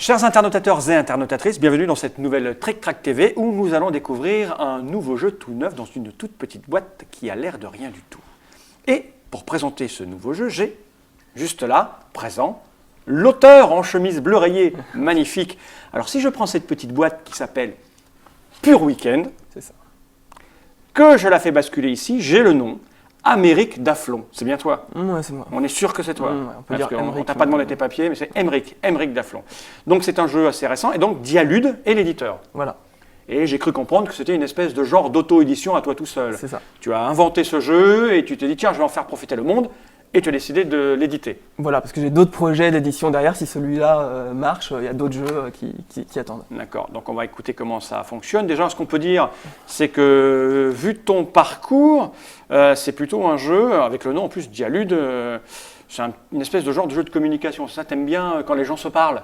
Chers internautateurs et internautatrices, bienvenue dans cette nouvelle Trick Track TV où nous allons découvrir un nouveau jeu tout neuf dans une toute petite boîte qui a l'air de rien du tout. Et pour présenter ce nouveau jeu, j'ai juste là, présent, l'auteur en chemise bleu rayé, magnifique. Alors si je prends cette petite boîte qui s'appelle Pure Weekend, C'est ça. que je la fais basculer ici, j'ai le nom Aymeric Daflon. C'est bien toi? Ouais, c'est moi. On est sûr que c'est toi. Ouais, on peut dire Parce qu'on Aymeric, t'a pas demandé tes papiers, mais c'est Aymeric Daflon. Donc c'est un jeu assez récent, et donc Dialude est l'éditeur. Voilà, Et j'ai cru comprendre que c'était une espèce de genre d'auto-édition à toi tout seul. c'est ça. Tu as inventé ce jeu et tu t'es dit, tiens, je vais en faire profiter le monde, et tu as décidé de l'éditer. Voilà, parce que j'ai d'autres projets d'édition derrière. Si celui-là marche, il y a d'autres jeux qui attendent. D'accord, donc on va écouter comment ça fonctionne. Déjà, ce qu'on peut dire, c'est que vu ton parcours, c'est plutôt un jeu, avec le nom en plus Dialude, c'est une espèce de genre de jeu de communication. Ça, t'aimes bien quand les gens se parlent?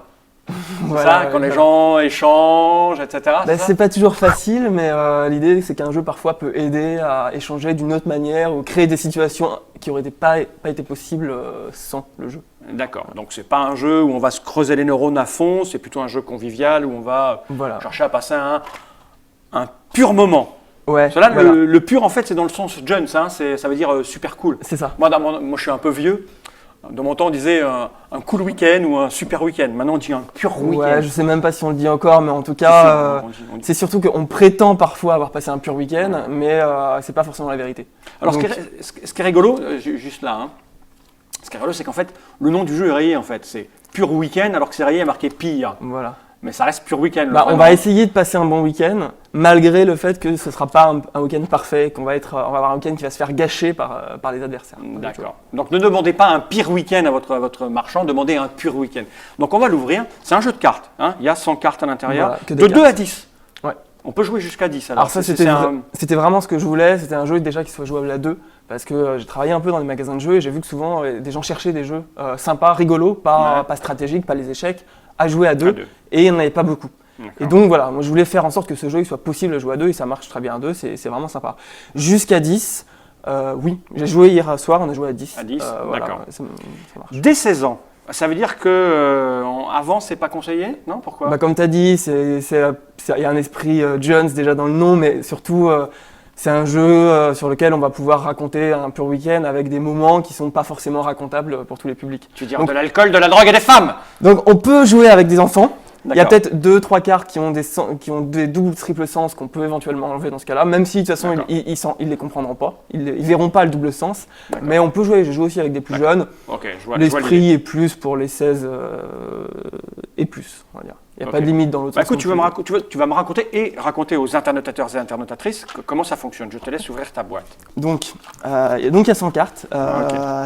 Voilà, Ça, quand les gens échangent, etc. Bah, ça c'est pas toujours facile, mais l'idée c'est qu'un jeu parfois peut aider à échanger d'une autre manière ou créer des situations qui n'auraient pas été possibles sans le jeu. D'accord, donc c'est pas un jeu où on va se creuser les neurones à fond, c'est plutôt un jeu convivial où on va Voilà. chercher à passer un pur moment. Ouais, Cela, voilà. le pur en fait c'est dans le sens Jones, hein, ça veut dire super cool. C'est ça. Moi je suis un peu vieux, dans mon temps on disait un cool week-end ou un super week-end, maintenant on dit un pur week-end. Ouais, je sais même pas si on le dit encore, mais en tout cas, on dit. c'est surtout qu'on prétend parfois avoir passé un pur week-end, mais c'est pas forcément la vérité. Alors Donc, ce qui est rigolo, juste là, hein, ce qui est rigolo c'est qu'en fait le nom du jeu est rayé en fait, c'est pur week-end alors que c'est rayé marqué pire. voilà. Mais ça reste pur week-end. Bah, on va essayer de passer un bon week-end, malgré le fait que ce ne sera pas un week-end parfait, qu'on va avoir un week-end qui va se faire gâcher par les adversaires. D'accord. Donc ne demandez pas un pire week-end à votre marchand, demandez un pur week-end. Donc on va l'ouvrir. C'est un jeu de cartes. Hein. Il y a 100 cartes à l'intérieur. Voilà, que de des 2 cartes. à 10. Ouais. On peut jouer jusqu'à 10. Alors ça, c'était vraiment ce que je voulais. C'était un jeu déjà qui soit jouable à 2. Parce que j'ai travaillé un peu dans les magasins de jeux et j'ai vu que souvent des gens cherchaient des jeux sympas, rigolos, pas stratégiques, pas les échecs, à jouer à 2. Et il n'y en avait pas beaucoup. Et donc voilà, moi je voulais faire en sorte que ce jeu il soit possible de jouer à 2 et ça marche très bien à 2, c'est vraiment sympa. Jusqu'à 10, oui, j'ai joué hier soir, on a joué à 10. À 10, voilà, d'accord. ça marche. Dès 16 ans, ça veut dire que avant c'est pas conseillé? Non, pourquoi? Bah, comme tu as dit, il y a un esprit Jones déjà dans le nom, mais surtout c'est un jeu sur lequel on va pouvoir raconter un pur week-end avec des moments qui sont pas forcément racontables pour tous les publics. Tu veux dire de l'alcool, de la drogue et des femmes? Donc on peut jouer avec des enfants. Il y a D'accord. peut-être 2-3 cartes qui ont des doubles triple sens qu'on peut éventuellement enlever dans ce cas-là, même si de toute façon ils les comprendront pas, ils verront pas le double sens, mais on peut jouer, je joue aussi avec des plus jeunes. Ok, je vois L'esprit est plus pour les 16 et plus, on va dire. Il n'y a pas de limite dans l'autre Bah sens. écoute, tu vas me raconter et raconter aux internautateurs et internautatrices comment ça fonctionne. Je te laisse ouvrir ta boîte. Donc il y a 100 cartes.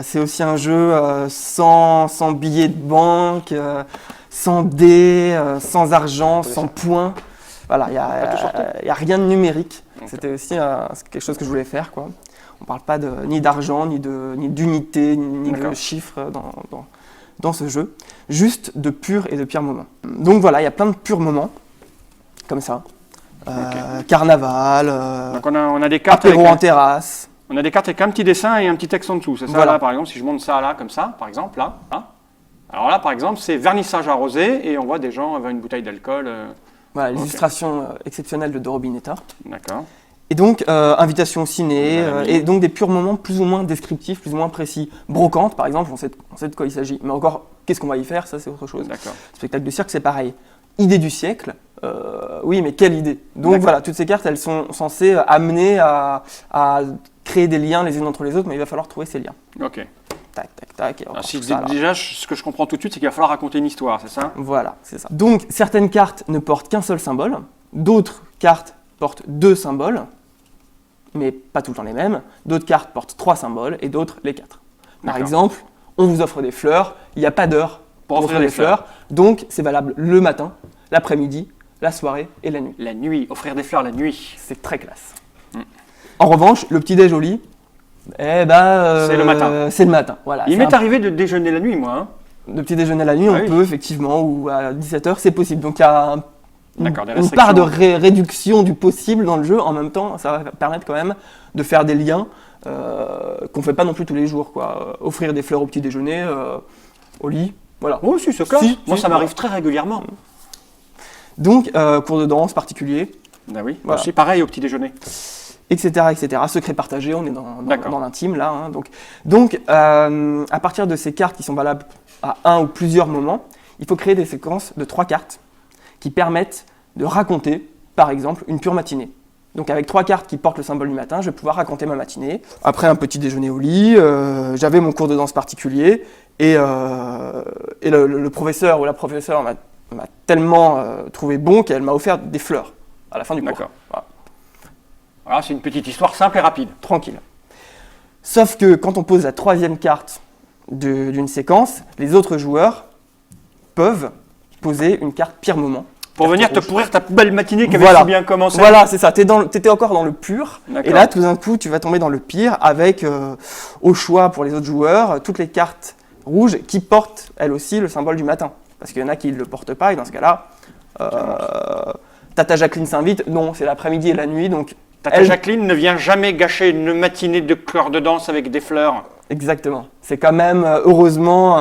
C'est aussi un jeu sans billets de banque, sans dés, sans argent, sans points. Voilà, il n'y a rien de numérique. Okay. C'était aussi quelque chose que je voulais faire, quoi. On ne parle pas ni d'argent, ni d'unité, ni de chiffres dans ce jeu. Juste de purs et de pires moments. Donc voilà, il y a plein de purs moments, comme ça. Carnaval, Donc on a des cartes apéro en terrasse. On a des cartes avec un petit dessin et un petit texte en dessous. C'est ça Voilà. là, par exemple, si je monte ça là, comme ça, par exemple, là. Alors là, par exemple, c'est vernissage arrosé et on voit des gens avec une bouteille d'alcool. Voilà, l'illustration exceptionnelle de Robinetta. D'accord. Et donc, invitation au ciné, et donc des purs moments plus ou moins descriptifs, plus ou moins précis. Brocante, par exemple, on sait de quoi il s'agit. Mais encore, qu'est-ce qu'on va y faire? Ça, c'est autre chose. D'accord. Spectacle de cirque, c'est pareil. Idée du siècle, oui, mais quelle idée? Donc voilà, toutes ces cartes, elles sont censées amener à créer des liens les unes entre les autres, mais il va falloir trouver ces liens. Ok. Tac, tac, tac. Alors, déjà, ce que je comprends tout de suite, c'est qu'il va falloir raconter une histoire, c'est ça? Voilà, c'est ça. Donc, certaines cartes ne portent qu'un seul symbole, d'autres cartes portent 2 symboles, mais pas tout le temps les mêmes. D'autres cartes portent 3 symboles et d'autres les 4. Par exemple, on vous offre des fleurs, il n'y a pas d'heure pour offrir des fleurs, donc c'est valable le matin, l'après-midi, la soirée et la nuit. La nuit, offrir des fleurs la nuit. C'est très classe. En revanche, le petit-déj au lit, c'est le matin. C'est le matin, voilà. Il m'est arrivé de déjeuner la nuit, moi. Hein. De petit déjeuner la nuit, on peut effectivement, ou à 17h, c'est possible. Donc il y a une part de réduction du possible dans le jeu. En même temps, ça va permettre quand même de faire des liens qu'on ne fait pas non plus tous les jours, quoi. Offrir des fleurs au petit déjeuner, au lit, voilà. Oh, si, c'est clair. Moi, ça m'arrive très régulièrement. Donc, cours de danse particulier, Ah oui, Voilà. aussi pareil au petit déjeuner. etc., etc. Secret partagé, on est dans l'intime là. Hein. Donc à partir de ces cartes qui sont valables à un ou plusieurs moments, il faut créer des séquences de 3 cartes qui permettent de raconter, par exemple, une pure matinée. Donc avec 3 cartes qui portent le symbole du matin, je vais pouvoir raconter ma matinée. Après un petit déjeuner au lit, j'avais mon cours de danse particulier et le professeur ou la professeure m'a tellement trouvé bon qu'elle m'a offert des fleurs à la fin du cours. D'accord. Voilà. Voilà, c'est une petite histoire simple et rapide. Tranquille. Sauf que quand on pose la 3e carte d'une séquence, les autres joueurs peuvent poser une carte pire moment. Pour venir te pourrir ta belle matinée qui avait Voilà. si bien commencé. Voilà, c'est ça. T'étais encore dans le pur. D'accord. Et là, tout d'un coup, tu vas tomber dans le pire avec, au choix pour les autres joueurs, toutes les cartes rouges qui portent, elles aussi, le symbole du matin. Parce qu'il y en a qui ne le portent pas, et dans ce cas-là, Tata Jacqueline s'invite. Non, c'est l'après-midi et la nuit, donc... Tata Jacqueline ne vient jamais gâcher une matinée de cours de danse avec des fleurs. Exactement. C'est quand même, heureusement,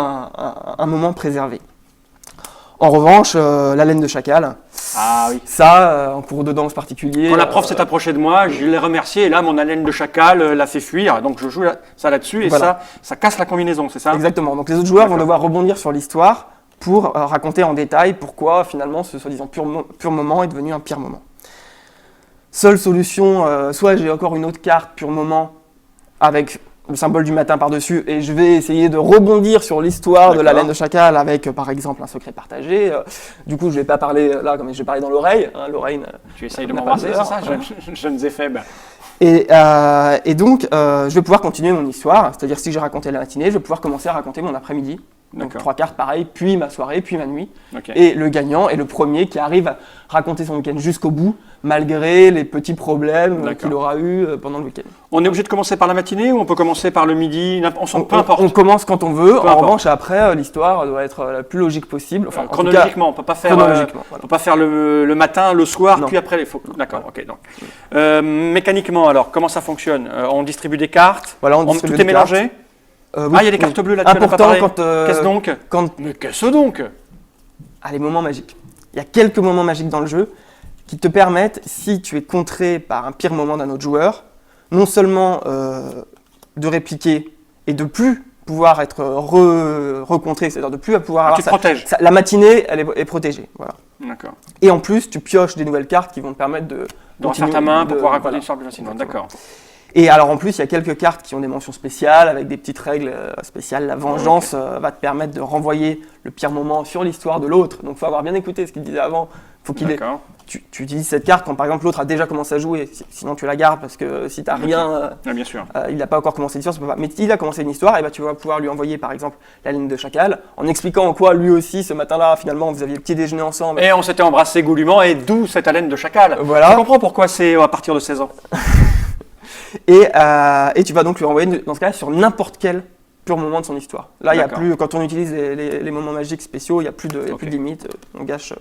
un moment préservé. En revanche, la laine de chacal, Ah oui. ça, en cours de danse particulier... Quand la prof s'est approchée de moi, je l'ai remercié et là, mon haleine de chacal l'a fait fuir. Donc je joue ça là-dessus et Voilà. ça casse la combinaison, c'est ça? Exactement. Donc les autres joueurs vont D'accord. devoir rebondir sur l'histoire pour raconter en détail pourquoi finalement ce soi-disant pur moment est devenu un pire moment. Seule solution, soit j'ai encore une autre carte pur moment avec le symbole du matin par-dessus et je vais essayer de rebondir sur l'histoire de la D'accord. laine de chacal avec par exemple un secret partagé. Du coup je vais pas parler là comme je vais parler dans l'oreille. Hein, l'oreille Tu essayes de n'a pas m'embrasser, peur. c'est ça? Jeunes et faibles. Et donc, je vais pouvoir continuer mon histoire, c'est-à-dire si j'ai raconté la matinée, je vais pouvoir commencer à raconter mon après-midi. Donc D'accord. 3 cartes pareil, puis ma soirée, puis ma nuit. Ok. Et le gagnant est le premier qui arrive à raconter son week-end jusqu'au bout, malgré les petits problèmes D'accord. qu'il aura eu pendant le week-end. On est obligé de commencer par la matinée ou on peut commencer par le midi? Peu importe. On commence quand on veut, en importe. revanche après, l'histoire doit être la plus logique possible. Enfin, en tout cas, Chronologiquement, on peut pas faire. chronologiquement, voilà. On peut pas faire le matin, le soir, Non. puis après les faux. D'accord, ok. Donc, mécaniquement, alors, comment ça fonctionne? On distribue des cartes. Voilà, on distribue Tout est des cartes. mélangé. Oui, Ah, il y a des oui. cartes bleues là-dessus. on en a pas Important parlé. quand, Qu'est-ce donc? Mais qu'est-ce donc? Les moments magiques. Il y a quelques moments magiques dans le jeu qui te permettent, si tu es contré par un pire moment d'un autre joueur, non seulement de répliquer et de plus pouvoir être recontré, c'est-à-dire de plus pouvoir avoir Tu te protèges. la matinée, elle est protégée. Voilà. D'accord. Et en plus, tu pioches des nouvelles cartes qui vont te permettre de Dans continuer ta main pour de- pouvoir raconter voilà. l'histoire plus facilement. Exactement. D'accord. Et alors en plus, il y a quelques cartes qui ont des mentions spéciales avec des petites règles spéciales. La vengeance va te permettre de renvoyer le pire moment sur l'histoire de l'autre. Donc il faut avoir bien écouté ce qu'il disait avant. Faut qu'il ait... D'accord. tu utilises cette carte quand par exemple l'autre a déjà commencé à jouer. Sinon tu la gardes parce que si tu n'as rien, Ah, bien sûr. il n'a pas encore commencé l'histoire, ça peut pas. Mais s'il a commencé une histoire, et ben tu vas pouvoir lui envoyer par exemple la ligne de chacal en expliquant en quoi lui aussi ce matin-là finalement vous aviez le petit déjeuner ensemble. Et on s'était embrassé goulûment et d'où cette haleine de chacal. Voilà. Je comprends pourquoi c'est à partir de 16 ans. Et tu vas donc lui renvoyer dans ce cas-là sur n'importe quel pur moment de son histoire. Là, il y a D'accord. plus, quand on utilise les moments magiques spéciaux, il n'y a plus de, il y a plus de limite. On gâche.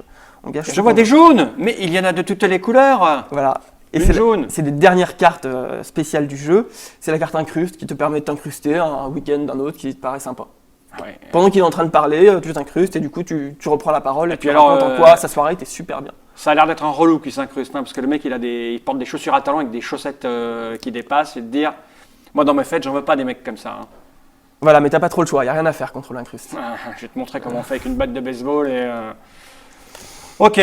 Je vois des jaunes, mais il y en a de toutes les couleurs. Voilà. Et Une jaune. c'est les dernières cartes spéciales du jeu. C'est la carte incruste qui te permet de t'incruster un week-end d'un autre qui te paraît sympa. Ouais. Pendant qu'il est en train de parler, tu t'incrustes et du coup tu reprends la parole et puis tu alors, racontes en quoi sa soirée était super bien. Ça a l'air d'être un relou qui s'incruste, hein, parce que le mec il porte des chaussures à talons avec des chaussettes qui dépassent et de dire, moi dans mes fêtes j'en veux pas des mecs comme ça. Hein. Voilà, mais t'as pas trop le choix, il n'y a rien à faire contre l'incruste. Ah, je vais te montrer comment on fait avec une batte de baseball et. Ok.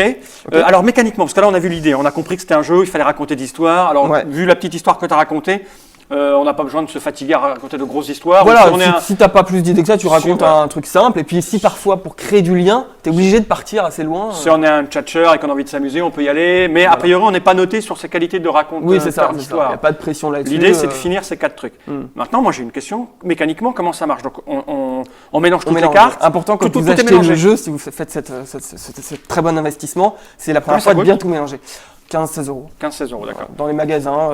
Alors mécaniquement, parce que là on a vu l'idée, on a compris que c'était un jeu, il fallait raconter des histoires. Alors Ouais. vu la petite histoire que tu as racontée, on n'a pas besoin de se fatiguer à raconter de grosses histoires. Voilà, On est un- si t'as pas plus d'idées que ça, tu racontes voilà. un truc simple. Et puis si parfois pour créer du lien, t'es obligé de partir assez loin. Si on est un tchatcheur et qu'on a envie de s'amuser, on peut y aller. Mais a Voilà. priori, on n'est pas noté sur ses qualités de raconter Oui, c'est ça. Il n'y l'histoire. a pas de pression là-dessus. L'idée, c'est de finir ces 4 trucs. Hmm. Maintenant, moi, j'ai une question. Mécaniquement, comment ça marche? Donc, on mélange On toutes mélange. les cartes. Important quand Tout vous est achetez mélangé. le jeu, si vous faites cette très bon investissement, c'est la première ça fois de coûte bien tout mélanger. 15-16 euros. 15-16 euros, d'accord. Dans les magasins,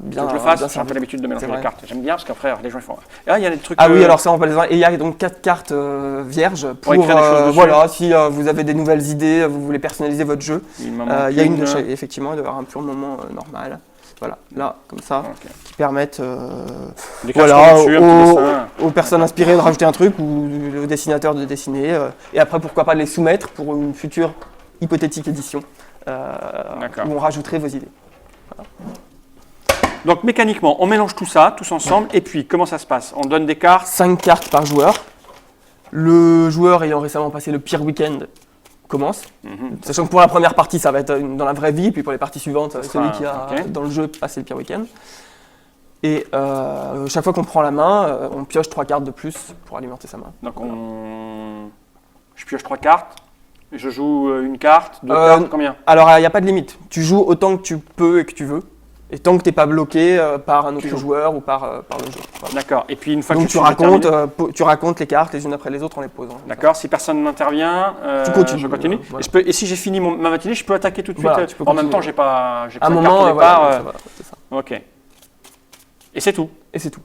bien. Faut que je le fasse, bien j'ai un peu servi. l'habitude de mélanger C'est les vrai. cartes. J'aime bien parce qu'après, les gens ils font. Et là, il y a des trucs. Ah oui, alors ça on va les avoir. Et il y a donc 4 cartes vierges pour écrire des choses dessus. voilà, si vous avez des nouvelles idées, vous voulez personnaliser votre jeu. Il m'en Il manque y a une de une. chaque, effectivement, il doit y avoir un pur moment normal. Voilà, là, comme ça, Ok. qui permettent Des cartes voilà, dessus, un petit dessin. aux personnes inspirées de rajouter un truc ou au dessinateur de dessiner. Et après, pourquoi pas de les soumettre pour une future hypothétique édition où on rajouterait vos idées. Donc mécaniquement, on mélange tout ça, tous ensemble, et puis comment ça se passe? On donne des cartes? 5 cartes par joueur. Le joueur ayant récemment passé le pire week-end commence. Sachant que pour la première partie, ça va être dans la vraie vie, puis pour les parties suivantes, c'est celui qui a dans le jeu passé le pire week-end. Et chaque fois qu'on prend la main, on pioche 3 cartes de plus pour alimenter sa main. Donc je pioche 3 cartes, je joue une carte, 2 cartes, combien? Alors il n'y a pas de limite. Tu joues autant que tu peux et que tu veux. Et tant que tu n'es pas bloqué par un autre joueur ou par le jeu. Voilà. D'accord. Et puis une fois donc que tu racontes les cartes les unes après les autres en les posant. D'accord. Si personne n'intervient, tu continues. Je continue. Voilà. Et si j'ai fini ma matinée, je peux attaquer tout de suite. Voilà, En même temps, j'ai pas un moment, au départ. c'est ça. Ok. Et c'est tout. Et c'est tout.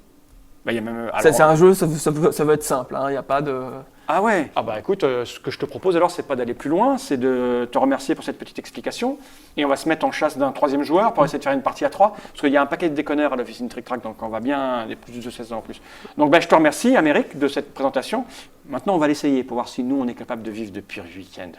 Bah, y a même, c'est un jeu, ça veut être simple. Il n'y a pas de. Ah ouais. Ah bah écoute, ce que je te propose alors, c'est pas d'aller plus loin, c'est de te remercier pour cette petite explication. Et on va se mettre en chasse d'un 3e joueur pour essayer de faire une partie à 3. Parce qu'il y a un paquet de déconneurs à l'officine Trick Track, donc on va bien des plus de 16 ans en plus. Donc je te remercie, Amérique, de cette présentation. Maintenant, on va l'essayer pour voir si nous, on est capable de vivre de pire week-end.